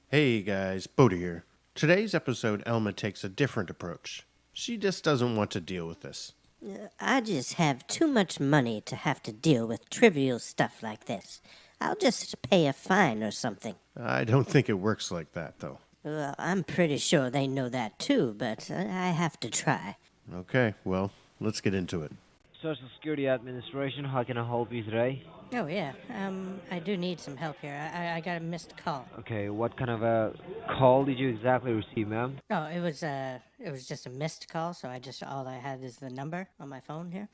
Hey guys, Boda here. Today's episode, Elma takes a different approach. She just doesn't want to deal with this. I just have too much money to have to deal with trivial stuff like this. I'll just pay a fine or something. I don't think it works like that, though. Well, I'm pretty sure they know that too, but I have to try. Okay, well, let's get into it. Social Security Administration, how can I help you today? Oh, yeah. I do need some help here. I got a missed call. Okay, what kind of a call did you exactly receive, ma'am? Oh, it was just a missed call, so all I had is the number on my phone here.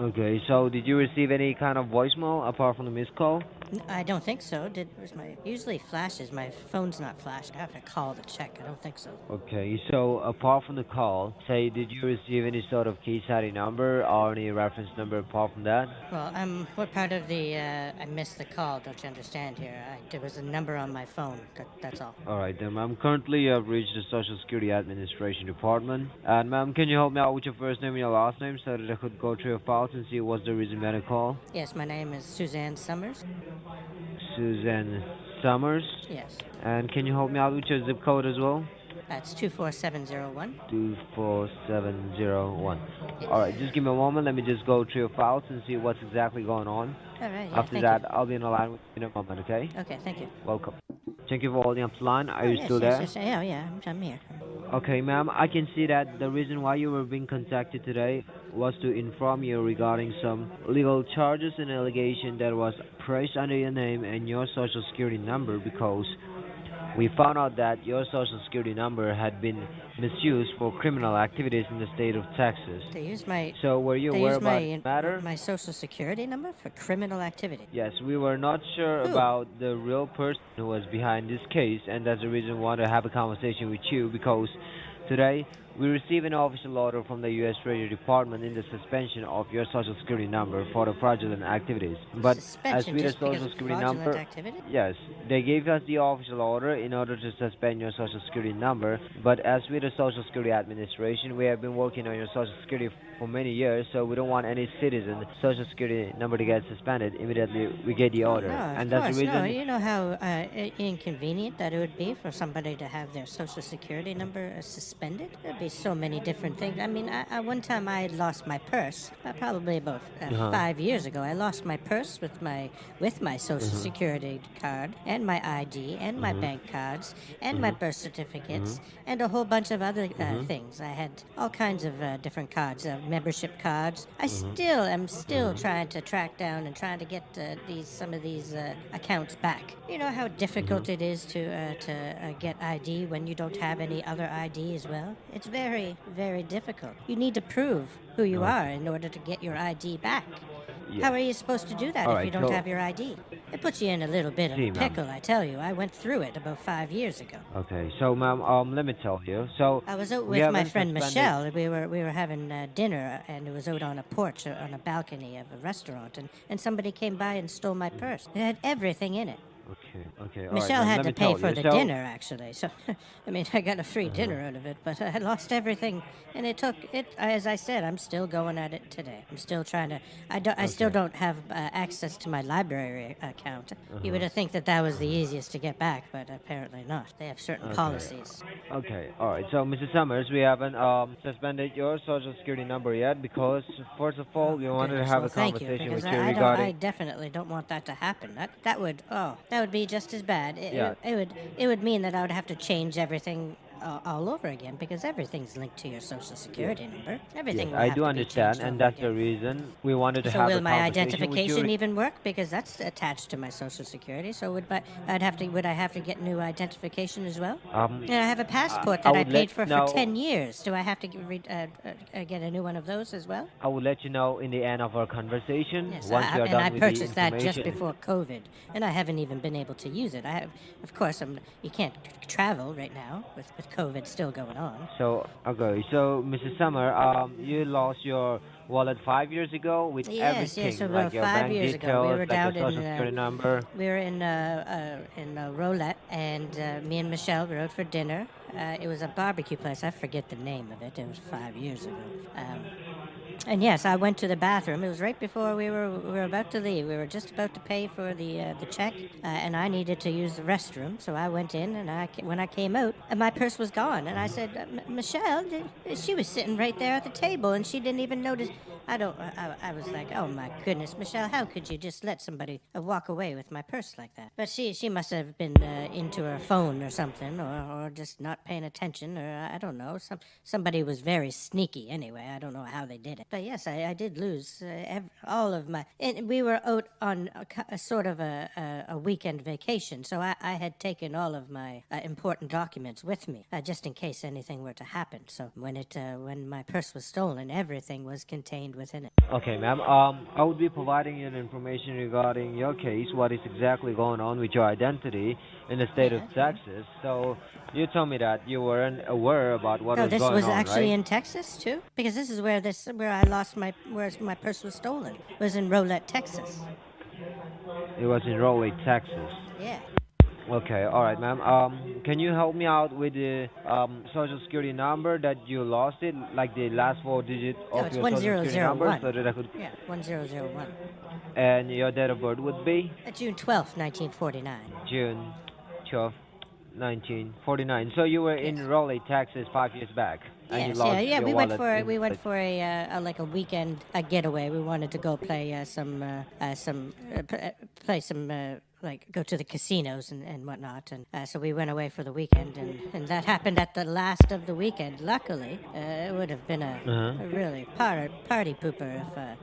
Okay, so did you receive any kind of voicemail apart from the missed call? I don't think so. Usually flashes. My phone's not flashed. I have to call to check. I don't think so. Okay, so apart from the call, say, did you receive any sort of case ID number or any reference number apart from that? Well, what part of the I missed the call? Don't you understand here? There was a number on my phone. That's all. Alright then, ma'am. Currently, you have reached the Social Security Administration Department. And, ma'am, can you help me out with your first name and your last name so that I could go through your files and see what's the reason behind the call? Yes, my name is Suzanne Summers. Suzanne Summers. Yes. And can you help me out with your zip code as well? That's 24701. 24701. Yes. Alright, just give me a moment. Let me just go through your files and see what's exactly going on. All right. Yeah, After that, I'll be in a line with you in a moment, okay? Okay, thank you. Welcome. Thank you for holding up the line. Are you yes, still yes, there? Yes, yeah, yeah, I'm here. Okay, ma'am. I can see that the reason why you were being contacted today was to inform you regarding some legal charges and allegation that was placed under your name and your social security number because we found out that your social security number had been misused for criminal activities in the state of Texas. They used my So were you aware about the matter? my social security number for criminal activity. Yes, we were not sure Who? about the real person who was behind this case, and that's the reason we wanted to have a conversation with you because today we received an official order from the U.S. Treasury Department in the suspension of your social security number for the fraudulent activities. But as Suspension with the just because social of security fraudulent number, activity? yes, they gave us the official order in order to suspend your social security number. But as with the Social Security Administration, we have been working on your social security for many years, so we don't want any citizen social security number to get suspended immediately. We get the order, No, and of that's course. the reason. No, you know how inconvenient that it would be for somebody to have their social security number suspended? There'd be so many different things. I mean, one time I had lost my purse, probably about 5 years ago. I lost my purse with my social security card and my ID and my bank cards and my birth certificates and a whole bunch of other things. I had all kinds of different cards, membership cards. I am still trying to track down and trying to get some of these accounts back. You know how difficult it is to get ID when you don't have any other ID as well? It's very, very difficult. You need to prove who you are in order to get your ID back. Yes. How are you supposed to do that if you don't have your ID? It puts you in a little bit of a ma'am. pickle, I tell you. I went through it about 5 years ago. Okay, so ma'am, let me tell you. So I was out we with my haven't friend suspended- Michelle. We were having dinner, and it was out on a porch, on a balcony of a restaurant, and somebody came by and stole my purse. It had everything in it. Okay. All right, Michelle then had let to me pay tell for you. the So- dinner, actually. So, I mean, I got a free dinner out of it, but I lost everything, and it took it. As I said, I'm still going at it today. I'm still trying to. I still don't have access to my library account. You would think that was the easiest to get back, but apparently not. They have certain policies. Okay, all right. So, Mrs. Summers, we haven't suspended your social security number yet because, first of all, we wanted to Goodness, have well, a thank you, conversation because with you I regarding. definitely don't want that to happen. That would be just as bad. Yeah. It would mean that I would have to change everything all over again because everything's linked to your social security number. Everything. Yes, will I have do to be understand, changed and over that's again. the reason we wanted to So have will a my conversation identification with you. even work because that's attached to my social security? So would I have to get new identification as well? And I have a passport that I would let paid for know- 10 years. Do I have to get a new one of those as well? I will let you know in the end of our conversation Yes, once we are and done I with purchased the that information. just before COVID, and I haven't even been able to use it. Of course, you can't travel right now with COVID still going on. So, okay, so Mrs. Summer, you lost your wallet 5 years ago with everything, Yes. So like about your 5 bank years details, ago, we were like down your social security number. we were in Roulette, and me and Michelle were out for dinner. It was a barbecue place. I forget the name of it. It was 5 years ago. And yes, I went to the bathroom. It was right before we were about to leave. We were just about to pay for the check, and I needed to use the restroom. So I went in, and when I came out, my purse was gone. And I said, Michelle, she was sitting right there at the table, and she didn't even notice. I was like, oh my goodness, Michelle, how could you just let somebody walk away with my purse like that? But she must have been into her phone or something, or just not paying attention, or I don't know. Somebody was very sneaky anyway. I don't know how they did it. But yes, I did lose all of my. And we were out on a sort of a weekend vacation, so I had taken all of my important documents with me, just in case anything were to happen. So when my purse was stolen, everything was contained within it. Okay, ma'am. I would be providing you the information regarding your case, what is exactly going on with your identity in the state of Texas. So you told me that you weren't aware about what was this going was on, actually right? in Texas too, because this is where I lost where my purse was stolen. It was in Rolette, Texas. It was in Raleigh, Texas. Yeah. Okay, all right, ma'am. Can you help me out with the social security number that you lost it, like the last four digits No, of it's your social security number, 1001. so that I could? Yeah, 1001. And your date of birth would be June 12th, 1949. June 12th, 1949. So you were in Yes. Raleigh, Texas, 5 years back, and you Yes, lost yeah. your We wallet. went for a like a weekend getaway. We wanted to go play play some like go to the casinos and whatnot, and so we went away for the weekend, and that happened at the last of the weekend. Luckily, it would have been a really party pooper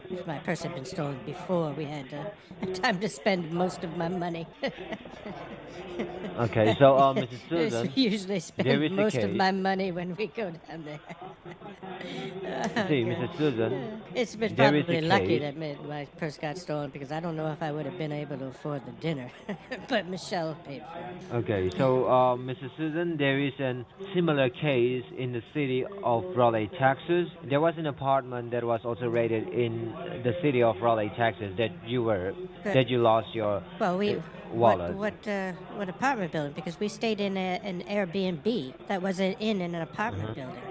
if my purse had been stolen before we had time to spend most of my money. Okay, so Mrs. Susan, We usually there is spend a most of case. my money when we go down there. See, Mrs. Susan, It's been there is a probably lucky case. that my purse got stolen, because I don't know if I would have been able to afford the dinner. But Michelle paid for it. Okay, so Mrs. Susan, there is a similar case in the city of Raleigh, Texas. There was an apartment that was also raided in the city of Raleigh, Texas that you lost your Well, wallet. what apartment building? Because we stayed in an Airbnb that was in an apartment Uh-huh. building.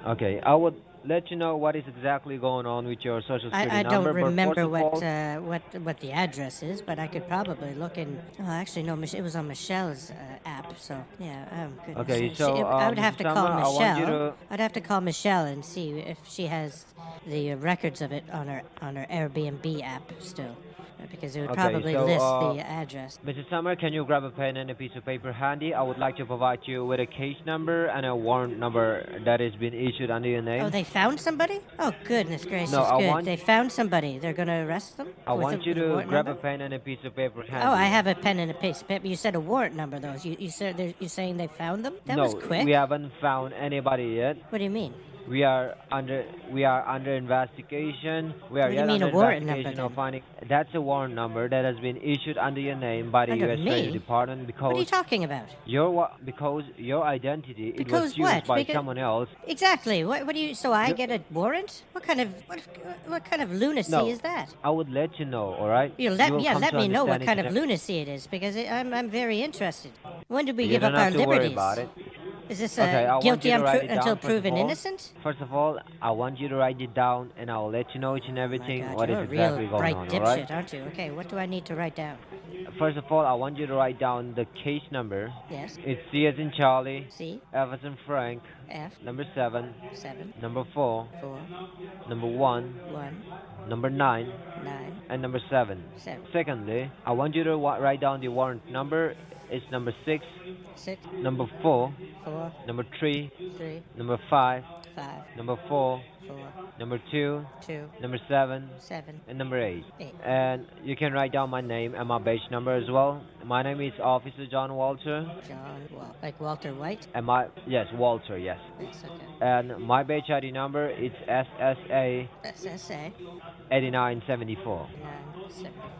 Okay, I would let you know what is exactly going on with your social security I don't number. remember but first of all, what the address is, but I could probably look in. Oh, actually, no, it was on Michelle's app. So yeah, goodness. Okay, so I would have Mrs. to call Summer, I want you Michelle. to. I'd have to call Michelle and see if she has the records of it on her Airbnb app still, because it would Okay, probably so list the address. Mrs. Summer, can you grab a pen and a piece of paper handy? I would like to provide you with a case number and a warrant number that has been issued under your name. Oh, they found somebody? Oh, goodness gracious, No, I good. want- They found somebody. They're going to arrest them? I with want you with a to warrant grab number? a pen and a piece of paper handy. Oh, I have a pen and a piece of paper. You said a warrant number, though. You said you're saying they found them? That No, was quick. we haven't found anybody yet. What do you mean? We are under investigation. We are What do you yet mean under a warrant investigation number, of finding. That's a warrant number that has been issued under your name by the Under U.S. Treasury me? Department What are you because talking about? because your identity it Because was used what? by Because- someone else. Exactly. What do you? So I You- get a warrant? What kind of lunacy No. is that? I would let you know. All right. You will let come to me know what understand kind it of lunacy it is, because I'm very interested. When did we You give don't up our have to worry liberties? about it. Is this Okay, I want guilty you to write it down, until first of proven all. innocent? First of all, I want you to write it down, and I will let you know each and My everything God, what is you're a exactly real going bright on. dipshit, All right. aren't you? Okay, what do I need to write down? First of all, I want you to write down the case number. Yes. It's C as in Charlie, C F as in Frank, F number 7, 7 number 4, 4 number 1, 1 number 9, 9 and number 7. 7 Secondly, I want you to write down the warrant number. It's number 6, 6 number 4, 4 number 3, 3 number 5, 5 number 4, 4 number 2, 2 number 7, 7 and number 8. 8. And you can write down my name and my badge number as well. My name is Officer John Walter. Like Walter White? And yes, Walter, yes. Yes, okay. And my badge ID number is SSA SSA 8974. 974.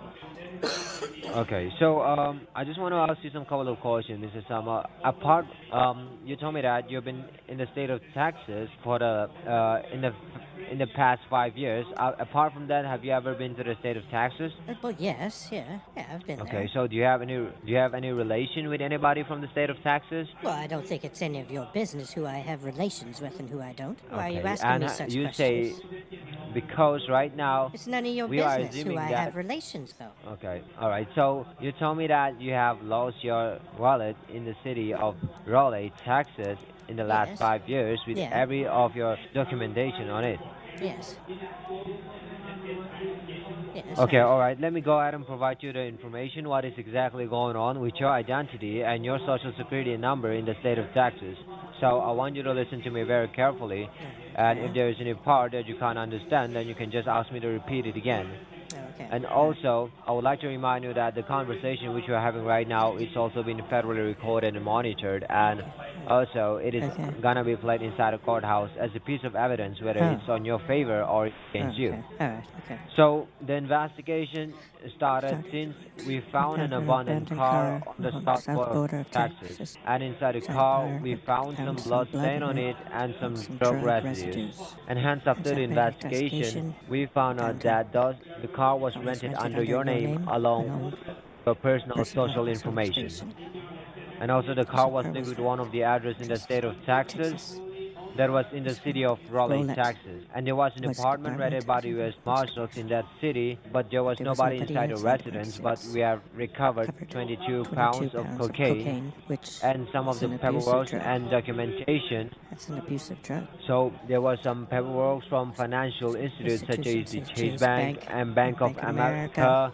Okay, so I just want to ask you some couple of questions, Mr. Sama. Apart, you told me that you've been in the state of Texas for the in the past 5 years. Apart from that, have you ever been to the state of Texas? Well, yes, yeah, I've been Okay, there. so do you have any relation with anybody from the state of Texas? Well, I don't think it's any of your business who I have relations with and who I don't. Why are you Okay, asking and me such you questions? say because right now It's none of your we are business who assuming I that. have relations, though. Okay, all right. So you told me that you have lost your wallet in the city of Raleigh, Texas, in the last Yes. 5 years with Yeah. every of your documentation on it. Yes. Yes. Okay, all right. Let me go ahead and provide you the information what is exactly going on with your identity and your social security number in the state of Texas. So I want you to listen to me very carefully, and if there is any part that you can't understand, then you can just ask me to repeat it again. Okay. And also, I would like to remind you that the conversation which we are having right now is also being federally recorded and monitored, and also it is Okay. gonna be played inside a courthouse as a piece of evidence, whether Oh. it's on your favor or against you. Okay. All right. Okay. So the investigation started since we found an abandoned car on the south border of Texas, and inside the car we found some blood stain on it and some drug residues. And hence, after the investigation, we found out that the car was rented under your name along with your personal social information. And also, the car was linked with one of the address in the state of Texas that was in the city of Raleigh, Texas. And there was an apartment rented by the U.S. Marshals in that city, but there was nobody inside the residence. But we have recovered 22 pounds of cocaine and some of the paperwork and documentation. That's an abusive drug. So there was some paperwork from financial institutes such as the Chase Bank and Bank of America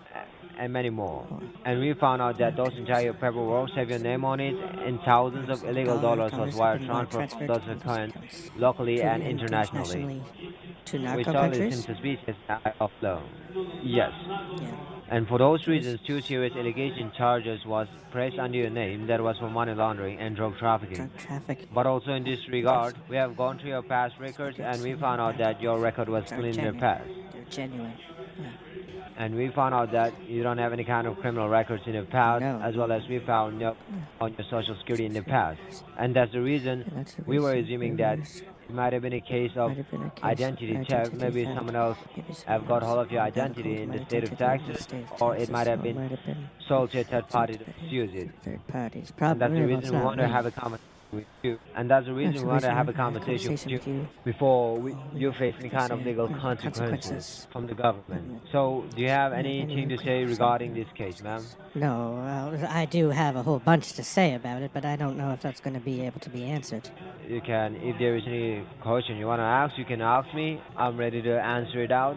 and many more. And we found out that those entire paperwork have your name on it, and thousands of illegal dollars was wire transferred from those accounts locally and internationally, To which narco all countries? seems suspicious of loan. Yes. Yeah. And for those reasons, two serious allegation charges was pressed under your name that was for money laundering and drug trafficking. Drug traffic. But also in this regard, we have gone through your past records and we found out that your record was clean in the past. They're genuine. Yeah. And we found out that you don't have any kind of criminal records in the past, No. as well as we found no on your social security in the past. And that's the reason That's the we were reason assuming we that were it might have been a case of Might have been a case of identity theft. identity Maybe theft. someone else Maybe have someone got else hold of your got hold identity of in my the state of identity in the Texas, state of or it Texas, might have or been might have been sold to a third party sold to use it. third parties. And Probably. that's the well, reason it's we not want to me. have a conversation with you. And that's the reason That's we the want to reason have a I wanna conversation with you you. before Oh, you face any kind of legal consequences from the government. So, do you have anything to say regarding this case, ma'am? No, well, I do have a whole bunch to say about it, but I don't know if that's going to be able to be answered. You can, if there is any question you want to ask, you can ask me. I'm ready to answer it out.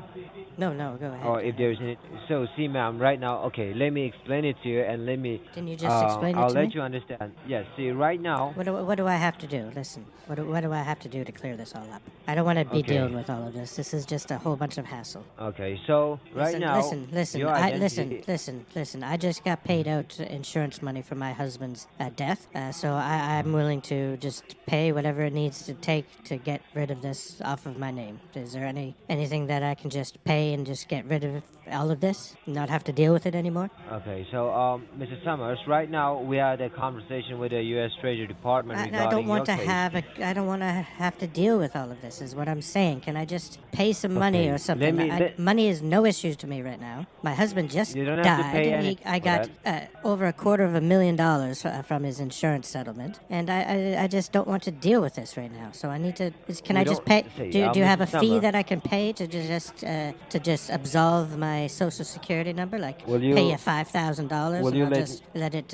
No, go ahead. Or if there is any, so see, ma'am, right now, okay, let me explain it to you, and let me. Can you just explain it I'll to let me? you understand. Yes, see, right now. What do I have to do? Listen, what do I have to do to clear this all up? I don't want to be Okay. dealing with all of this. This is just a whole bunch of hassle. Okay, so right now. Listen. your identity- Listen. I just got paid out insurance money for my husband's death, so I'm willing to just pay whatever it needs to take to get rid of this off of my name. Is there anything that I can just pay and just get rid of all of this, not have to deal with it anymore? Okay, so Mr. Summers, right now we had a conversation with the U.S. Treasury Department I regarding don't want to your case. I don't want to have to deal with all of this. Is what I'm saying. Can I just pay some money Okay, or something? Money is no issue to me right now. My husband just You don't have to died. pay and any I for got over $250,000 from his insurance settlement, and I just don't want to deal with this right now. So I need to. Can We I just don't- pay? see, Do you have a Mr. fee Summer. that I can pay to just absolve my social security number? Like Will you- pay you $5,000 will and you I'll let- just let it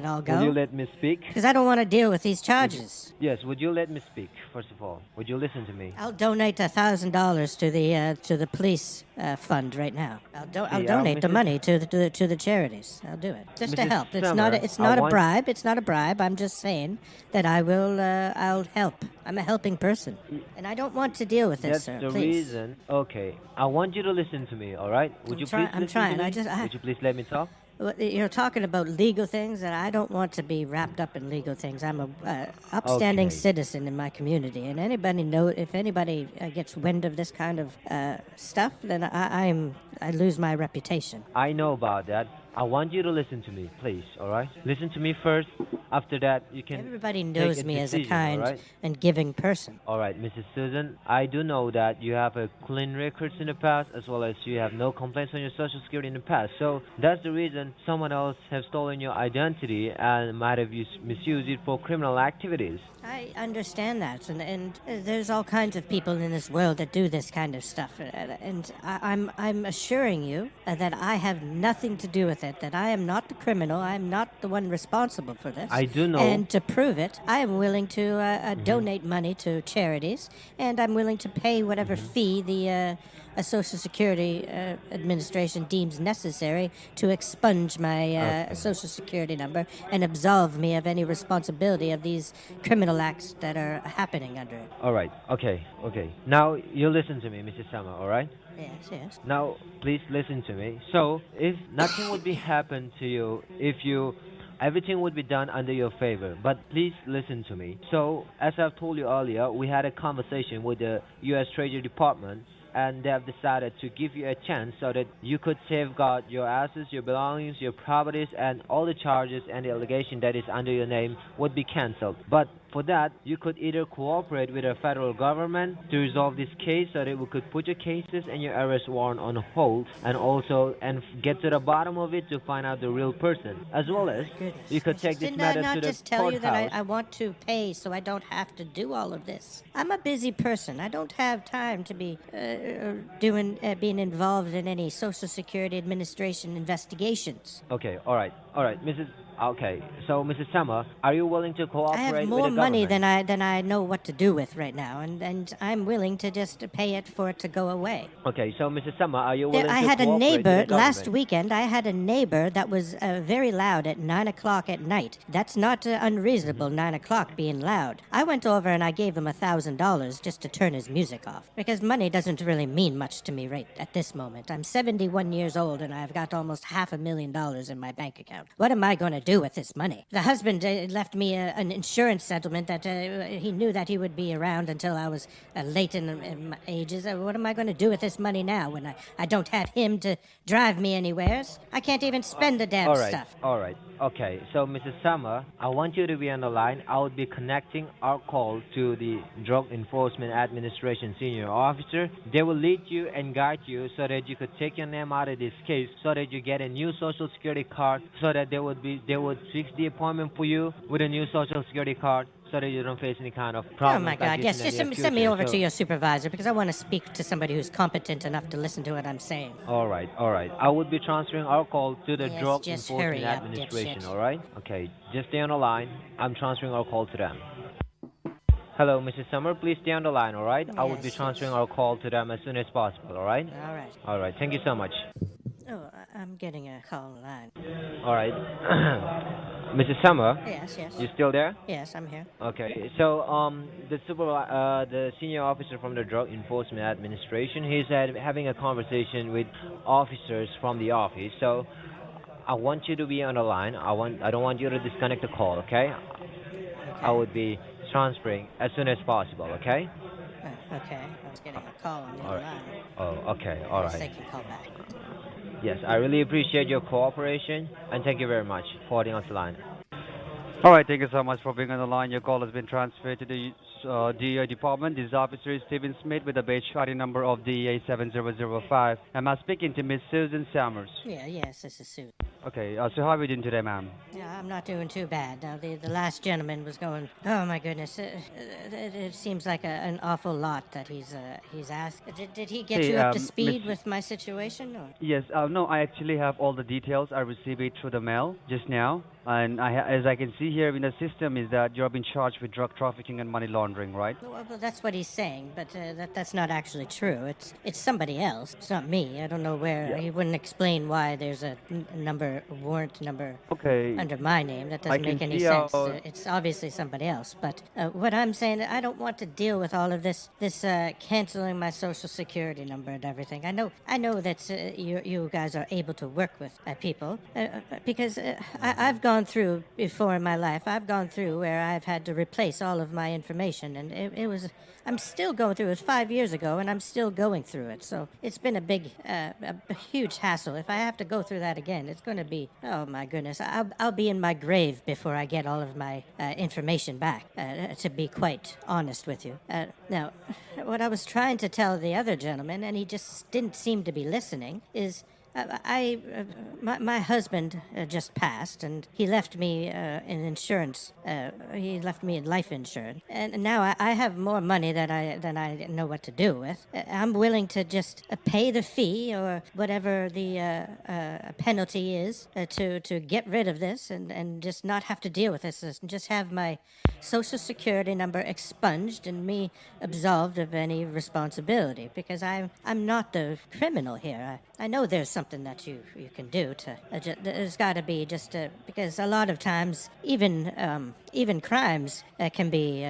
all Will you go? let me speak? Because I don't want to deal with these charges. Yes, would you let me speak, first of all? Would you listen to me? I'll donate $1,000 to the police fund right now. I'll See, donate the Mrs. money to the charities. I'll do it just to Mrs. help. It's Summer, it's I not a want- bribe. It's not a bribe. I'm just saying that I'll help. I'm a helping person, and I don't want to deal with this, That's sir. the Please. reason. Okay, I want you to listen to me, all right? Would you please I'm listen trying. to me? I just- I- Would you please let me talk? Well, you're talking about legal things, and I don't want to be wrapped up in legal things. I'm a upstanding Okay. citizen in my community, and if anybody gets wind of this kind of stuff, then I lose my reputation. I know about that. I want you to listen to me, please, alright? Listen to me first. After that, you can Everybody take knows a me as a decision, kind alright? and giving person. Alright, Mrs. Susan, I do know that you have a clean records in the past as well as you have no complaints on your social security in the past. So that's the reason someone else has stolen your identity and might have misused it for criminal activities. I understand that, and there's all kinds of people in this world that do this kind of stuff, and I'm assuring you that I have nothing to do with it. That I am not the criminal. I am not the one responsible for this. I do know. And to prove it, I am willing to donate money to charities, and I'm willing to pay whatever fee the Social Security Administration deems necessary to expunge my Social Security number and absolve me of any responsibility of these criminal acts that are happening under it. Alright, okay. Now you listen to me, Mrs. Summer, alright? Yes. Now, please listen to me. So, if nothing would be happen to you, everything would be done under your favor. But please listen to me. So, as I've told you earlier, we had a conversation with the U.S. Treasury Department, and they have decided to give you a chance so that you could safeguard your assets, your belongings, your properties, and all the charges and the allegation that is under your name would be cancelled. But for that, you could either cooperate with the federal government to resolve this case so that we could put your cases and your arrest warrant on hold and get to the bottom of it to find out the real person. As well as, you could take this Didn't matter I not to the just tell you that courthouse. I want to pay so I don't have to do all of this? I'm a busy person. I don't have time to be being involved in any Social Security Administration investigations. Okay, alright, Mrs. Okay, so Mrs. Summer, are you willing to cooperate I have with more the money government? than I know what to do with right now, and I'm willing to just pay it for it to go away. Okay, so Mrs. Summer, are you willing I to had a cooperate neighbor with the last government? weekend. I had a neighbor that was very loud at 9 o'clock at night. That's not unreasonable, 9 o'clock being loud. I went over and I gave him $1,000 just to turn his music off, because money doesn't really mean much to me right at this moment. I'm 71 years old and I've got almost $500,000 in my bank account. What am I going to do with this money? The husband left me an insurance settlement that he knew that he would be around until I was late in my ages. What am I going to do with this money now when I don't have him to drive me anywheres? I can't even spend the damn stuff. Alright. Okay, so Mrs. Summer, I want you to be on the line. I would be connecting our call to the Drug Enforcement Administration senior officer. They will lead you and guide you so that you could take your name out of this case, so that you get a new social security card, so that they would fix the appointment for you with a new social security card, so that you don't face any kind of Oh problem. my God, yes, just send me over to your supervisor, because I want to speak to somebody who's competent enough to listen to what I'm saying. Alright. I would be transferring our call to the Yes, Drug just Enforcement hurry up, Administration, dipshit. alright? Okay, just stay on the line. I'm transferring our call to them. Hello, Mrs. Summer, please stay on the line, alright? I would be Yes, transferring our call to them as soon as possible, alright? All right. Alright, thank you so much. Oh, I'm getting a call on the line. Alright. Mrs. Summer, Yes. you still there? Yes, I'm here. Okay, so the senior officer from the Drug Enforcement Administration, he's having a conversation with officers from the office. So I want you to be on the line. I don't want you to disconnect the call, okay? I would be transferring as soon as possible, okay? Okay. I was getting a call on the other line. Oh, okay, Yes, alright. they can call back. Yes, I really appreciate your cooperation and thank you very much for holding on the line. All right, thank you so much for being on the line. Your call has been transferred to the DeyO department. This officer is Stephen Smith with the badge ID number of DEA 7005. Am I speaking to Miss Susan Summers? Yes, this is Sue. Okay, so how are we doing today, ma'am? Yeah, I'm not doing too bad. Now, the last gentleman was going, oh my goodness, it seems like an awful lot that he's asked. Did he get Hey, you up to speed Miss- with my situation? Or? Yes, no, I actually have all the details. I received it through the mail just now. And as I can see here in the system is that you're being charged with drug trafficking and money laundering, right? Well, that's what he's saying, but that's not actually true. It's somebody else. It's not me. I don't know where. Yeah. He wouldn't explain why there's a number warrant number Okay, under my name. That I doesn't can make any see sense. how. It's obviously somebody else. But what I'm saying, I don't want to deal with all of this canceling my social security number and everything. I know that you guys are able to work with people because I've gone through before in my life. I've gone through where I've had to replace all of my information, and it was. I'm still going through it. 5 years ago, and I'm still going through it. So it's been a huge hassle. If I have to go through that again, it's going to be, oh my goodness, I'll be in my grave before I get all of my information back, to be quite honest with you. Now, what I was trying to tell the other gentleman, and he just didn't seem to be listening, is my husband just passed, and he left me in insurance. He left me in life insurance, and now I have more money than I know what to do with. I'm willing to just pay the fee or whatever the penalty is to get rid of this and just not have to deal with this, and just have my social security number expunged and me absolved of any responsibility, because I'm not the criminal here. I know there's something that you can do to. There's got to be just because a lot of times even crimes can be.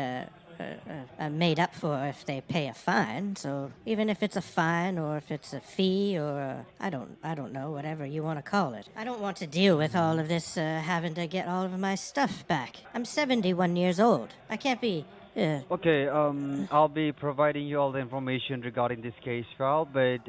Made up for if they pay a fine. So even if it's a fine or if it's a fee or I don't know, whatever you want to call it. I don't want to deal with all of this having to get all of my stuff back. I'm 71 years old. I can't be. Okay, I'll be providing you all the information regarding this case file, but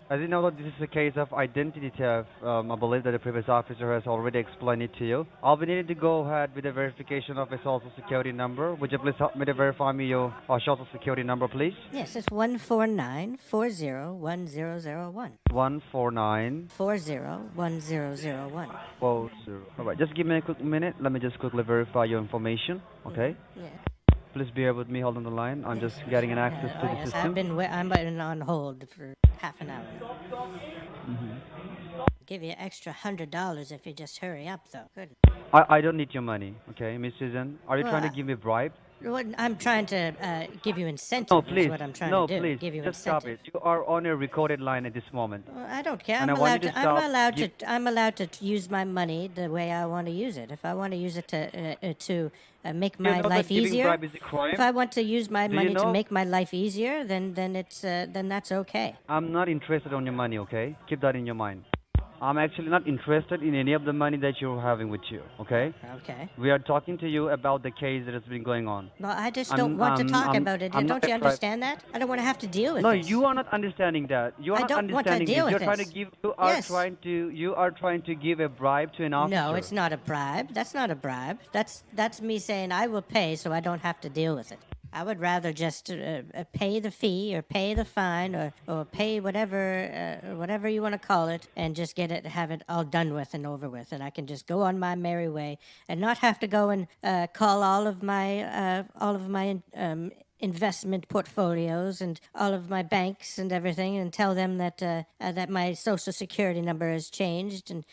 as you know that this is a case of identity theft, I believe that the previous officer has already explained it to you. I'll be needing to go ahead with the verification of a social security number. Would you please help me to verify me your social security number, please? Yes, it's 149401001. 149. 401001. 40. Alright, just give me a quick minute. Let me just quickly verify your information, okay? Yeah. Please bear with me, hold on the line. I'm just getting an access to the Yes, system. I'm been on hold for half an hour now. Give you an extra $100 if you just hurry up, though. Good. I don't need your money, okay, Miss Susan? Are you Well, trying to give me a bribe? I'm trying to give you incentive. No, Is please. what I'm trying No, to do. please. Give you Just incentive. stop it. You are on a recorded line at this moment. Well, I don't care. And I'm I want allowed you to. to stop. I'm allowed to use my money the way I want to use it. If I want to use it to make You my know life that giving easier. bribe is a crime? If I want to use my Do you money to know- make my life easier, then that's okay. I'm not interested on your money, okay? Keep that in your mind. I'm actually not interested in any of the money that you're having with you, okay? Okay. We are talking to you about the case that has been going on. Well, I just I'm- don't want to talk I'm- about it. I'm Don't not you a pri- understand that? I don't want to have to deal with No, this. you are not understanding that. You are I not don't want to understanding deal this. with You're trying this. to give. Yes. You are trying to give a bribe to an officer. No, it's not a bribe. That's not a bribe. That's me saying I will pay so I don't have to deal with it. I would rather just pay the fee or pay the fine or pay whatever you want to call it and just have it all done with and over with, and I can just go on my merry way and not have to go and call all of my investment portfolios and all of my banks and everything, and tell them that that my social security number has changed, and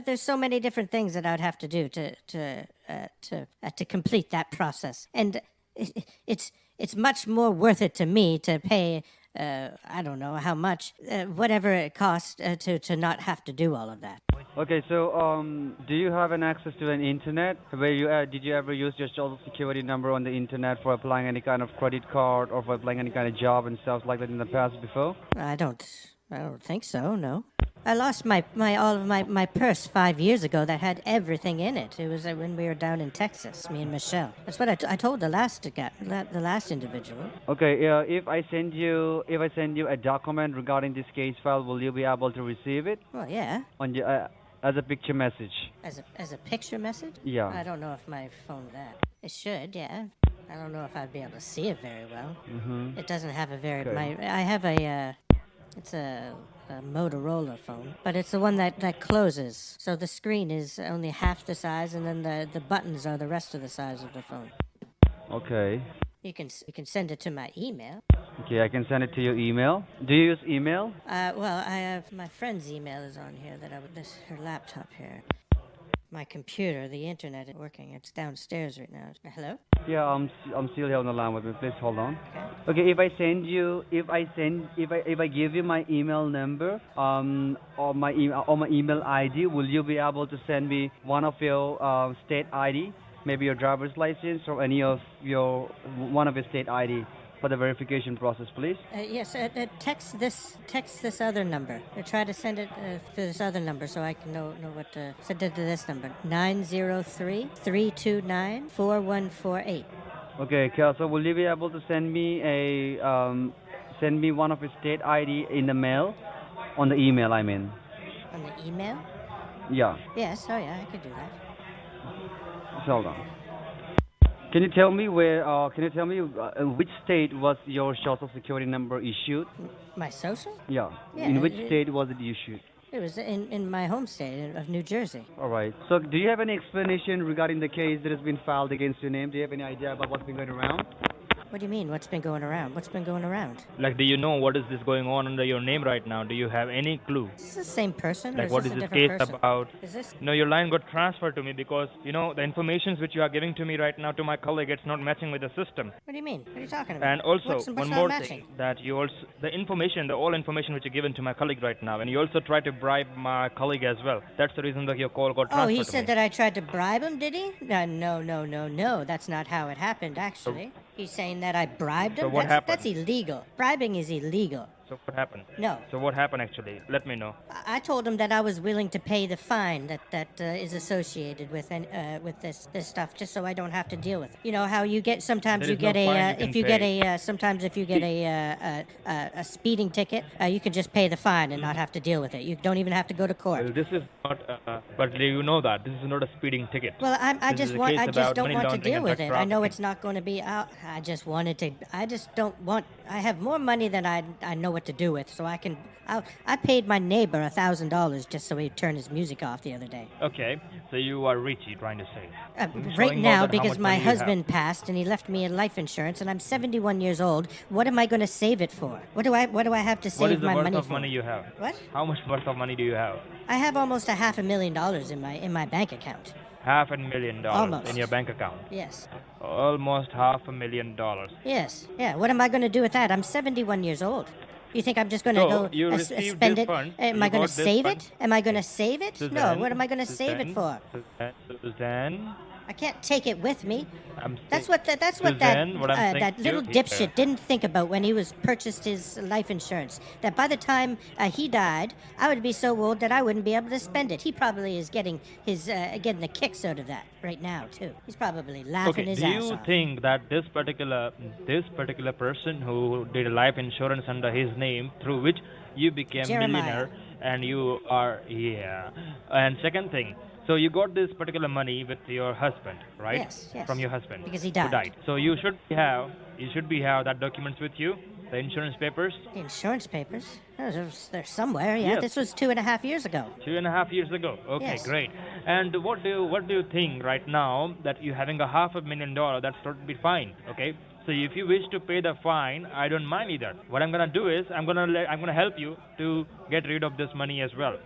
there's so many different things that I'd have to do to complete that process, and it's much more worth it to me to pay. I don't know how much, whatever it costs to not have to do all of that. Okay, so do you have an access to an internet? Where you did you ever use your social security number on the internet for applying any kind of credit card or for applying any kind of job and stuff like that in the past before? I don't think so. No. I lost my purse 5 years ago that had everything in it. It was when we were down in Texas, me and Michelle. That's what I told the last individual. Okay, if I send you a document regarding this case file, will you be able to receive it Well, yeah, on your as a picture message? as a picture message. Yeah. I don't know if my phone that. It should, yeah. I don't know if I'd be able to see it very well. Mm-hmm. It doesn't have a very. Okay. I have it's a Motorola phone, but it's the one that closes. So the screen is only half the size, and then the buttons are the rest of the size of the phone. Okay. You can send it to my email. Okay, I can send it to your email. Do you use email? Well, I have my friend's email is on here. Her laptop here. My computer, the internet is working. It's downstairs right now. Hello? Yeah, I'm still here on the line with me. Please hold on. Okay. Okay, if I give you my email number, or my email ID, will you be able to send me one of your state ID, maybe your driver's license or any of your one of your state ID for the verification process, please? Yes, text this other number. Try to send it to this other number so I can know what to send it to this number. 903-329-4148. Okay, so will you be able to send me send me one of your state ID in the mail, on the email, I mean? On the email? Yeah. Yes, oh yeah, I could do that. Hold on. Can you tell me which state was your social security number issued? My social? Yeah. Yeah, In which state was it issued? It was in my home state of New Jersey. All right. So, do you have any explanation regarding the case that has been filed against your name? Do you have any idea about what's been going around? What do you mean, what's been going around? What's been going around? Like, do you know what is this going on under your name right now? Do you have any clue? Is this the same person? Or Like, is what this is a this different case person? about? Is this? No, your line got transferred to me because, the information which you are giving to me right now to my colleague, it's not matching with the system. What do you mean? What are you talking about? And also, what's one not more matching? thing, that you also, all information which you given to my colleague right now, and you also tried to bribe my colleague as well. That's the reason that your call got transferred Oh, he to said me. that I tried to bribe him, did he? No. That's not how it happened, actually. He's saying that I bribed him? So what That's happened? illegal. Bribing is illegal. So what happened? No. So what happened actually? Let me know. I told him that I was willing to pay the fine that is associated with this stuff, just so I don't have to deal with it. You know how you get sometimes There you is get no a fine you if can you get pay. a sometimes if you get a speeding ticket, you can just pay the fine and not have to deal with it. You don't even have to go to court. Well, this is not, but you know that this is not a speeding ticket. Well, I This just is a want case I just about don't money want to laundering deal and with drug it. I know trafficking. it's not going to be out. I just wanted to. I just don't want. I have more money than I know what to do with, so I can. I paid my neighbor $1,000 just so he'd turn his music off the other day. Okay, so you are rich, you're trying to say. Right Showing now, all that how because much my money you have. husband passed and he left me a life insurance, and I'm 71 years old. What am I going to save it for? What do I have to What save is the my worth money of for? money you have? What? How much worth of money do you have? I have almost $500,000 in my bank account. $500,000 Almost. in your bank account. Yes. Almost $500,000. Yes. Yeah. What am I going to do with that? I'm 71 years old. You think I'm just going to So, go you spend received this it? fund, Am you I going to got this save fund. it? Am I going to save it? No. Suzanne, What am I going to save it for? Suzanne, I can't take it with me. I'm That's saying- what that Suzanne, what I'm saying that to little you dipshit here. didn't think about when he was purchased his life insurance. That by the time he died, I would be so old that I wouldn't be able to spend it. He probably is getting getting the kicks out of that right now too. He's probably laughing Okay, his do ass you off. think that this particular person who did a life insurance under his name, through which you became Jeremiah. millionaire, and you are and second thing, so you got this particular money with your husband, right? Yes, yes. From your husband, Because he who died. So you should have that documents with you, the insurance papers. The insurance papers? They're somewhere. Yeah, Yes. this was 2.5 years ago. 2.5 years ago. Okay, Yes. great. And what do you think right now that you having a $500,000? That's totally fine. Okay. So if you wish to pay the fine, I don't mind either. What I'm gonna do is I'm gonna help you to get rid of this money as well.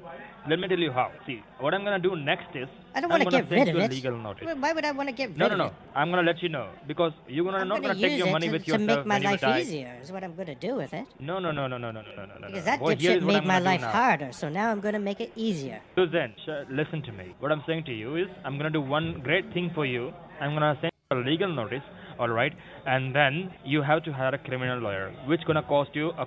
Let me tell you how. See, what I'm gonna do next is I don't I'm want to gonna get send rid of you a it. legal notice. Why would I want to get rid No, of no, it? no. I'm gonna let you know because you're I'm not gonna gonna take use your it money to, with to yourself make my when you life die. easier. Is what I'm going to do with it. No. Because that Well, here dipshit is what made I'm my gonna do life now. harder, so now I'm going to make it easier. So then, listen to me. What I'm saying to you is, I'm gonna do one great thing for you. I'm gonna send you a legal notice, all right? And then you have to hire a criminal lawyer, which gonna cost you a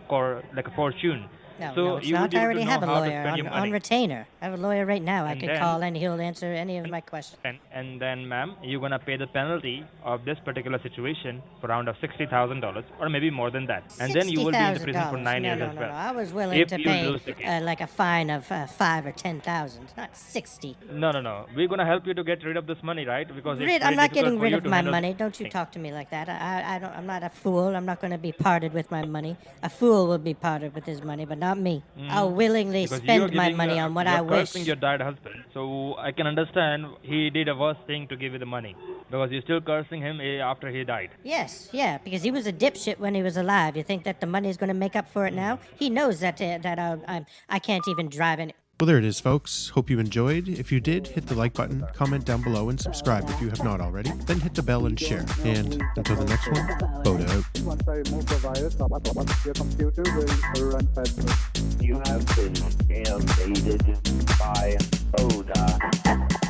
fortune. No, So no, it's you will not. be I able to already know have a how to lawyer spend your on money. retainer. I have a lawyer right now. I And can then- call and he'll answer any of my questions. And then, ma'am, you're gonna pay the penalty of this particular situation for around of $60,000, or maybe more than that. And then you will be in the prison for $60,000. 9 no, years no, as no, well. no. I was willing If to you pay lose the case. like a fine of 5 or 10,000, not 60. No. We're gonna help you to get rid of this money, right? Because it's I'm very not difficult getting for rid you of to my handle money. Don't you things. talk to me like that. I'm not a fool. I'm not going to be parted with my money. A fool will be parted with his money, but not me. I'll willingly Because you are spend my giving, money on what you are I wish. cursing your dead husband, so I can understand he did a worse thing to give you the money, because you're still cursing him after he died. Yes, yeah, because he was a dipshit when he was alive. You think that the money is going to make up for it now? He knows that I can't even drive any. Well, there it is, folks. Hope you enjoyed. If you did, hit the like button, comment down below, and subscribe if you have not already. Then hit the bell and share. And until the next one, Boda out. Once I remove the virus, your computer will run faster. You have been scambaited by Boda.